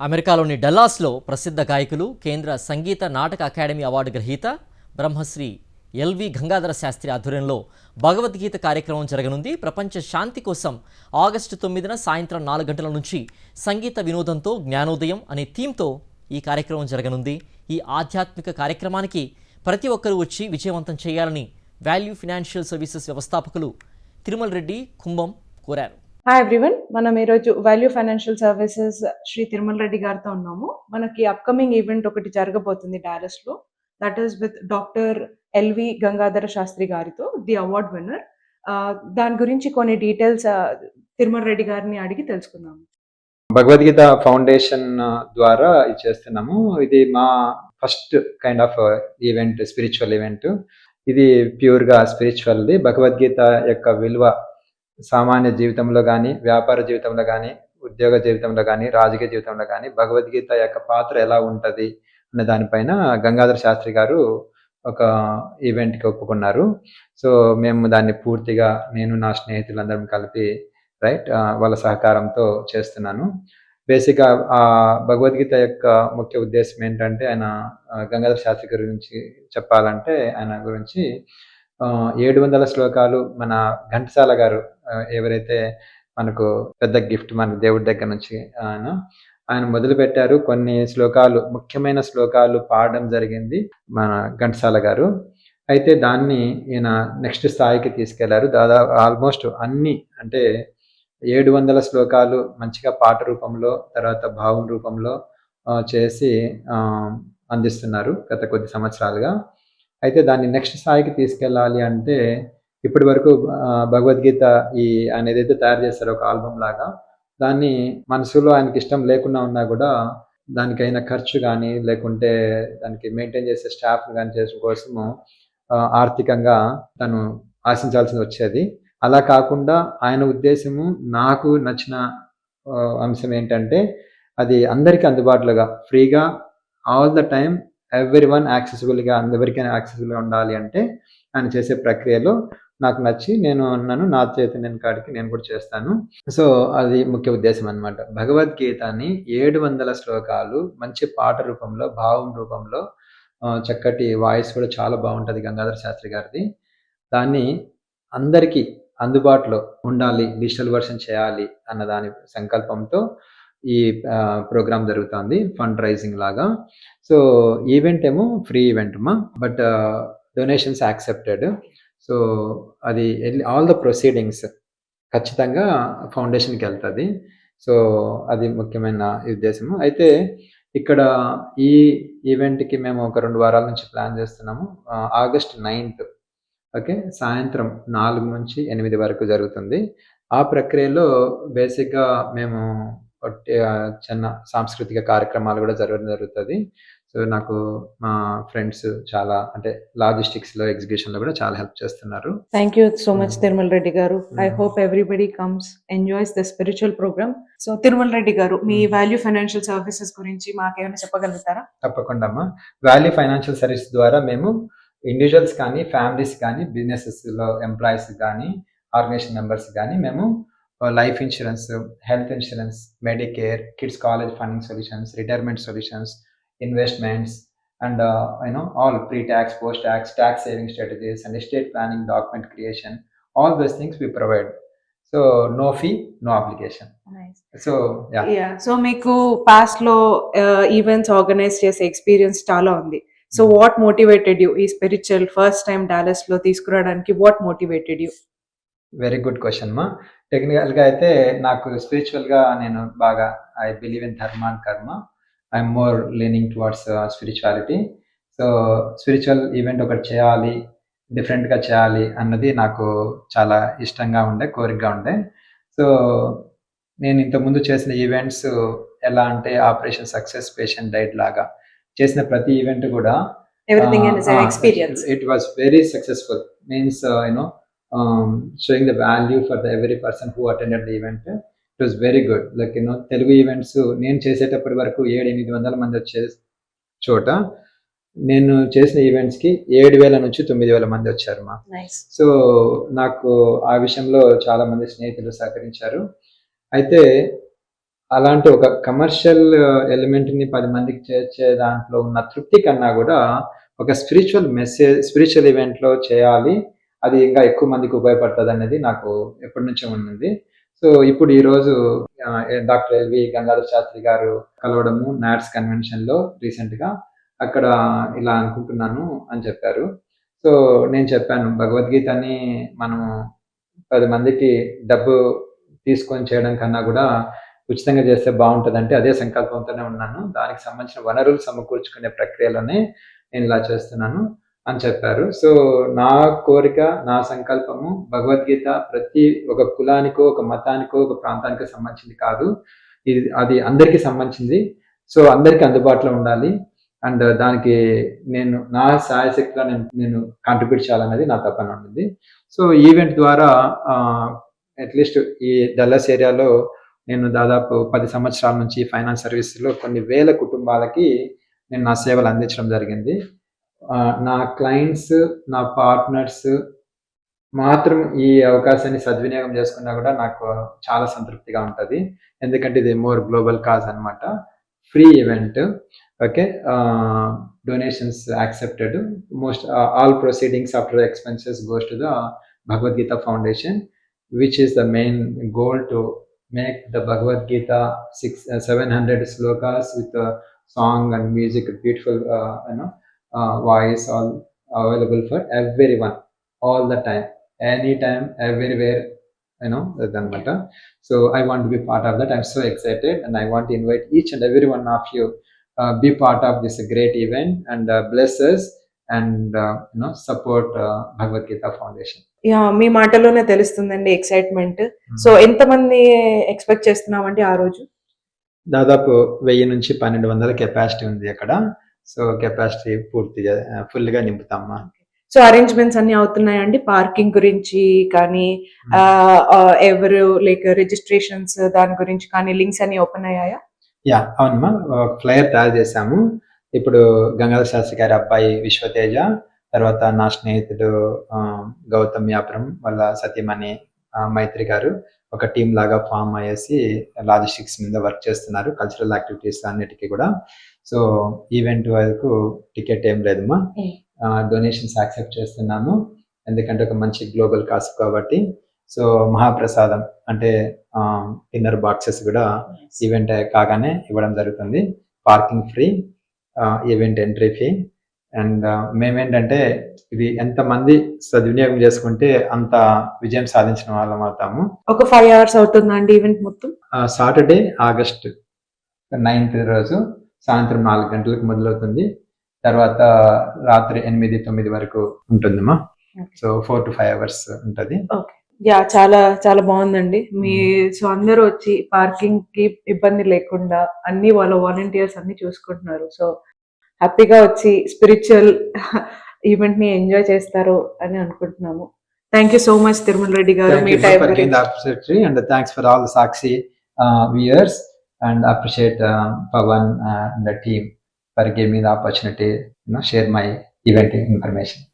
అమెరికాలోని డల్లాస్లో ప్రసిద్ధ గాయకులు కేంద్ర సంగీత నాటక అకాడమీ అవార్డు గ్రహీత బ్రహ్మశ్రీ ఎల్వి గంగాధర శాస్త్రి ఆధ్వర్యంలో భగవద్గీత కార్యక్రమం జరగనుంది. ప్రపంచ శాంతి కోసం ఆగస్టు 9న సాయంత్రం 4 గంటల నుంచి సంగీత వినోదంతో జ్ఞానోదయం అనే థీమ్తో ఈ కార్యక్రమం జరగనుంది. ఈ ఆధ్యాత్మిక కార్యక్రమానికి ప్రతి ఒక్కరూ వచ్చి విజయవంతం చేయాలని వాల్యూ ఫైనాన్షియల్ సర్వీసెస్ వ్యవస్థాపకులు తిరుమల రెడ్డి కుంభం కోరారు. హాయ్ ఎవ్రీవన్, మనం ఈరోజు value financial services Shri Tirumala Reddy గారితో ఉన్నాము. మనకి అప్కమింగ్ ఈవెంట్ ఒకటి జరగబోతుంది డాలస్ లో. That is with doctor L V Gangadhara Sastry గారితో, ది అవార్డ్ విన్నర్. దాని గురించి కొన్ని డీటెయిల్స్ తిరుమల రెడ్డి గారిని అడిగి తెలుసుకుందాము. భగవద్గీత ఫౌండేషన్ ద్వారా ఇది చేస్తున్నాము. ఇది మా first kind of event, spiritual event. ఇది ప్యూర్గా స్పిరిచువల్ది. భగవద్గీత యొక్క విలువ సామాన్య జీవితంలో కానీ, వ్యాపార జీవితంలో కానీ, ఉద్యోగ జీవితంలో కానీ, రాజకీయ జీవితంలో కానీ భగవద్గీత యొక్క పాత్ర ఎలా ఉంటుంది అనే దానిపైన గంగాధర శాస్త్రి గారు ఒక ఈవెంట్కి ఒప్పుకున్నారు. సో మేము దాన్ని పూర్తిగా నేను నా స్నేహితులందరం కలిపి వాళ్ళ సహకారంతో చేస్తున్నాను. బేసిక్గా ఆ భగవద్గీత యొక్క ముఖ్య ఉద్దేశం ఏంటంటే, ఆయన గంగాధర శాస్త్రి గురించి చెప్పాలంటే ఆయన గురించి 700 శ్లోకాలు మన ఘంటసాల గారు ఎవరైతే మనకు పెద్ద గిఫ్ట్ మన దేవుడి దగ్గర నుంచి ఆయన మొదలు పెట్టారు. కొన్ని శ్లోకాలు, ముఖ్యమైన శ్లోకాలు పాడడం జరిగింది మన ఘంటసాల గారు. అయితే దాన్ని ఈయన నెక్స్ట్ స్థాయికి తీసుకెళ్లారు. దాదాపు ఆల్మోస్ట్ అన్ని, అంటే 700 శ్లోకాలు మంచిగా పాట రూపంలో, తర్వాత భావం రూపంలో చేసి అందిస్తున్నారు గత కొద్ది సంవత్సరాలుగా. అయితే దాన్ని నెక్స్ట్ స్థాయికి తీసుకెళ్ళాలి అంటే, ఇప్పటి వరకు భగవద్గీత ఆయన ఏదైతే తయారు చేస్తారో ఒక ఆల్బమ్ లాగా, దాన్ని మనసులో ఆయనకి ఇష్టం లేకుండా ఉన్నా కూడా దానికైనా ఖర్చు కానీ, లేకుంటే దానికి మెయింటైన్ చేసే స్టాఫ్ కానీ చేసే కోసము ఆర్థికంగా తను ఆశించాల్సి వచ్చేది. అలా కాకుండా ఆయన ఉద్దేశము, నాకు నచ్చిన అంశం ఏంటంటే, అది అందరికీ అందుబాటులోగా, ఫ్రీగా, ఆల్ ద టైమ్, ఎవ్రీవన్ యాక్సెసిబుల్గా, అందరికైనా యాక్సెసిబుల్గా ఉండాలి అంటే ఆయన చేసే ప్రక్రియలో నాకు నచ్చి నేను అన్నాను, నా చైతన్యం కాడికి నేను కూడా చేస్తాను. సో అది ముఖ్య ఉద్దేశం అనమాట. భగవద్గీతని 700 శ్లోకాలు మంచి పాట రూపంలో, భావం రూపంలో, చక్కటి వాయిస్ కూడా చాలా బాగుంటుంది గంగాధర శాస్త్రి గారిది. దాన్ని అందరికీ అందుబాటులో ఉండాలి, డిజిటల్ వర్షన్ చేయాలి అన్న దాని సంకల్పంతో ఈ ప్రోగ్రామ్ జరుగుతుంది, ఫండ్ రైజింగ్ లాగా. సో ఈవెంట్ ఏమో ఫ్రీ ఈవెంట్ మా, బట్ డొనేషన్స్ యాక్సెప్టెడ్. సో అది ఆల్ ద ప్రొసీడింగ్స్ ఖచ్చితంగా ఫౌండేషన్కి వెళ్తుంది. సో అది ముఖ్యమైన ఉద్దేశము. అయితే ఇక్కడ ఈ ఈవెంట్కి మేము ఒక 2 వారాల నుంచి ప్లాన్ చేస్తున్నాము. ఆగస్ట్ 9th, ఓకే, సాయంత్రం 4 నుంచి 8 వరకు జరుగుతుంది. ఆ ప్రక్రియలో బేసిక్గా మేము చిన్న సాంస్కృతిక కార్యక్రమాలు కూడా జరుగుతుంది. సో నాకు మా ఫ్రెండ్స్ చాలా, అంటే లాజిస్టిక్స్లో, ఎగ్జిబిషన్లో కూడా చాలా హెల్ప్ చేస్తున్నారు. Thank you so much Tirumala Reddy గారు. I hope everybody comes, enjoys the spiritual programme. So Tirumala Reddy గారు, మీ వాల్యూ ఫైనాన్షియల్ సర్వీసెస్ గురించి మాకేమైనా చెప్పగలుగుతారా? తప్పకుండా అమ్మా. వాల్యూ ఫైనాన్షియల్ సర్వీస్ ద్వారా మేము ఇండివిజువల్స్ కానీ, ఫ్యామిలీస్ కానీ, బిజినెసెస్లో ఎంప్లాయీస్ కానీ, ఆర్గనైజేషన్ మెంబర్స్ కానీ మేము life insurance, health insurance, Medicare, kids college funding solutions, retirement solutions, investments, and all pre-tax, post-tax, tax saving strategies, and estate planning, document creation, all those things we provide. So no fee, no obligation. Nice. So yeah. So మీకు past లో events organise చేసే experience చాలా ఉంది. So what motivated you ఈ spiritual first time Dallas లో తీసుకురావడానికి? What motivated you? Very good question మా. టెక్నికల్గా అయితే నాకు స్పిరిచువల్గా నేను బాగా, ఐ బిలీవ్ ఇన్ ధర్మ అండ్ కర్మ. I'm more leaning towards spirituality. So spiritual event ఒకటి చేయాలి, డిఫరెంట్గా చేయాలి అన్నది నాకు చాలా ఇష్టంగా ఉండే, కోరికగా ఉండే. సో నేను ఇంతకుముందు చేసిన ఈవెంట్స్ ఎలా అంటే, ఆపరేషన్ సక్సెస్, పేషెంట్ డైట్ లాగా చేసిన ప్రతి ఈవెంట్ కూడా it was very successful. Means showing the value for the every person who attended the event. It was very good. Like Telugu events నేను చేసేటప్పటి వరకు 700-800 మంది వచ్చే చోట నేను చేసిన ఈవెంట్స్కి 7,000 నుంచి 9,000 మంది వచ్చారు మా. సో నాకు ఆ విషయంలో చాలా మంది స్నేహితులు సహకరించారు. అయితే అలాంటి ఒక కమర్షియల్ ఎలిమెంట్ని 10 మందికి చేర్చే దాంట్లో ఉన్న తృప్తి కన్నా కూడా ఒక స్పిరిచువల్ ఈవెంట్లో చేయాలి, అది ఇంకా ఎక్కువ మందికి ఉపయోగపడుతుంది అనేది నాకు ఎప్పటి నుంచో ఉన్నది. సో ఇప్పుడు ఈరోజు డాక్టర్ ఎల్వి గంగాధర శాస్త్రి గారు కలవడము నాట్స్ కన్వెన్షన్లో రీసెంట్గా అక్కడ ఇలా అనుకుంటున్నాను అని చెప్పారు. సో నేను చెప్పాను, భగవద్గీతని మనం 10 మందికి డబ్బు తీసుకొని చేయడం కన్నా కూడా ఉచితంగా చేస్తే బాగుంటుందంటే అదే సంకల్పంతోనే ఉన్నాను, దానికి సంబంధించిన వనరులు సమకూర్చుకునే ప్రక్రియలోనే నేను ఇలా చేస్తున్నాను అని చెప్పారు. సో నా కోరిక, నా సంకల్పము భగవద్గీత ప్రతి ఒక కులానికో, ఒక మతానికో, ఒక ప్రాంతానికో సంబంధించింది కాదు, అది అందరికీ సంబంధించింది. సో అందరికీ అందుబాటులో ఉండాలి అండ్ దానికి నేను నా సాయశక్తిగా నేను కాంట్రిబ్యూట్ చేయాలనేది నా తపన ఉంటుంది. సో ఈవెంట్ ద్వారా అట్లీస్ట్ ఈ డల్లస్ ఏరియాలో నేను దాదాపు 10 సంవత్సరాల నుంచి ఫైనాన్స్ సర్వీస్లో కొన్ని వేల కుటుంబాలకి నేను నా సేవలు అందించడం జరిగింది. నా క్లయింట్స్, నా పార్ట్నర్స్ మాత్రం ఈ అవకాశాన్ని సద్వినియోగం చేసుకున్నా కూడా నాకు చాలా సంతృప్తిగా ఉంటుంది. ఎందుకంటే ఇది మోర్ గ్లోబల్ కాజ్ అనమాట. Free event, okay, donations accepted, most all proceedings after expenses goes to the Bhagavad Gita foundation, which is the main goal to make the Bhagavad Gita 700 slokas with a song and music, beautiful voice, all available for everyone, all the time, anytime, everywhere, that. So I want to be part of that. I'm so excited and I want to invite each and every one of you be part of this great event and bless us and support Bhagavad Gita Foundation. Yeah, మీ మాటలోనే తెలుస్తుందండి excitement. So ఎంతమంది expect చేస్తున్నామండి ఆ రోజు? దాదాపు 1000 నుంచి 1200 capacity ఉంది అక్కడ. సో కెపాసిటీ పూర్తిగా ఫుల్గా నింపుతామా. సో అరేంజ్మెంట్స్ అన్ని అవుతున్నాయండి పార్కింగ్ గురించి కానీ, ఎవరు లైక్ రిజిస్ట్రేషన్స్ దాని గురించి కానీ లింక్స్ అన్ని ఓపెన్ అయ్యాయా? యా అవునమ్మా, ఫ్లైయర్ తయారు చేశాము. ఇప్పుడు గంగాధర శాస్త్రి గారి అబ్బాయి విశ్వతేజ, తర్వాత నా స్నేహితుడు గౌతమ్ యాపురం వాళ్ళ సతీమణి మైత్రి గారు ఒక టీం లాగా ఫామ్ అయ్యేసి లాజిస్టిక్స్ మీద వర్క్ చేస్తున్నారు, కల్చరల్ యాక్టివిటీస్ అన్నిటికీ కూడా. సో ఈవెంట్ వరకు టికెట్ ఏం లేదమ్మా, డొనేషన్స్ యాక్సెప్ట్ చేస్తున్నాము ఎందుకంటే ఒక మంచి గ్లోబల్ కాస్ట్ కాబట్టి. సో మహాప్రసాదం అంటే డిన్నర్ బాక్సెస్ కూడా ఈవెంట్ కాగానే ఇవ్వడం జరుగుతుంది. Parking free, event entry fee. And మేమేంటంటే ఇది ఎంతమంది సద్వినియోగం చేసుకుంటే అంత విజయం సాధించిన వాళ్ళం అవుతాము. ఒక 5 hours అవుతుందండి ఈవెంట్ మొత్తం? సాటర్డే August 9th రోజు సాయంత్రం 4 గంటలకు మొదలవుతుంది, తర్వాత రాత్రి 8-9 వరకు ఉంటుందమ్మా. సో 4 to 5 hours ఉంటుంది. యా, చాలా చాలా బాగుందండి. సో అందరూ వచ్చి పార్కింగ్ కి ఇబ్బంది లేకుండా అన్ని వాళ్ళ వాలంటీర్స్ అన్ని చూసుకుంటున్నారు. సో హ్యాపీగా వచ్చి స్పిరిచువల్ ఈవెంట్ ని ఎంజాయ్ చేస్తారు అని అనుకుంటున్నాము. Thank you so much Tirumala Reddy గారు, మీ టైం గురించి. And thanks for all the Sakshi viewers and appreciate Pawan and the team for giving me the opportunity to share my event information.